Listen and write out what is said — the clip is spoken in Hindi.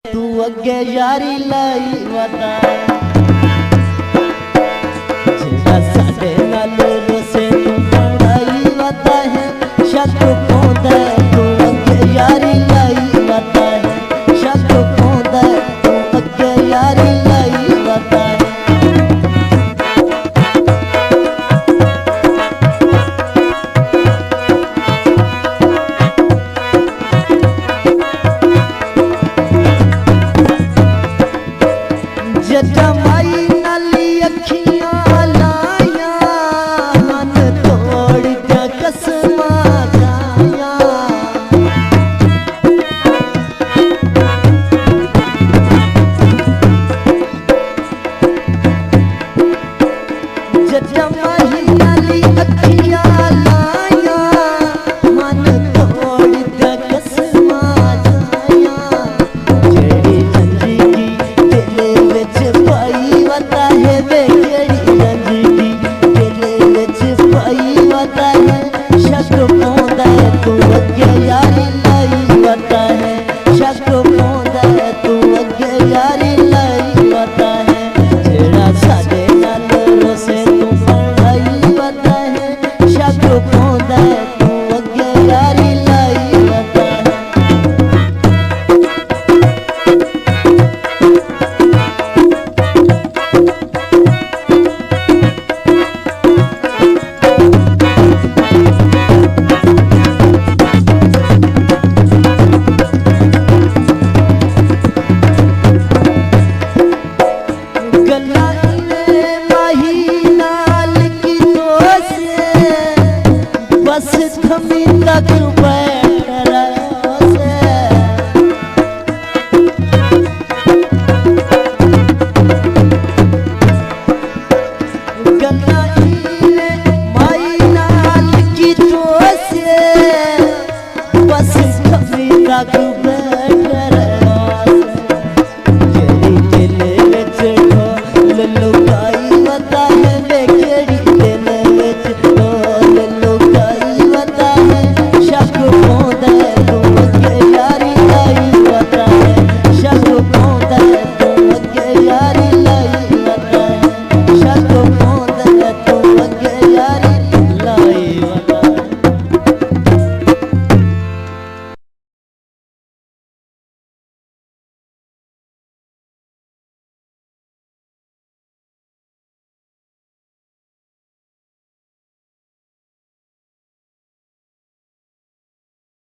तू अगे यारी लाई वता जेड़ा साडे नाल रोसे तू पढ़ाई वता है शक पोंदा तू अगे यारी लाई वता है शक पोंदा तू अगे यारी लाई वता है। जमाई नाली अखियां लाया मन तोड़ के कसमा जाया जमाई नाली अखियां लाया मन तोड़ के कसमा जाया जेड़ी जिंदगी दिल विच पाई वता है वे जेड़ी जिंदगी दिल विच पाई वता है शक पोंदा है तू अगे यारी लाई वता है शक पोंदा है तू अगे यारी लाई वता है जेड़ा साडे नाल रोसे तू पढ़ाई वता है शक पोंदा है तू अगे यारी लाई वता है। बस थमी तक बैठ रहा से गन्नाईले माई नाल की तो से बस थमी तक बैठ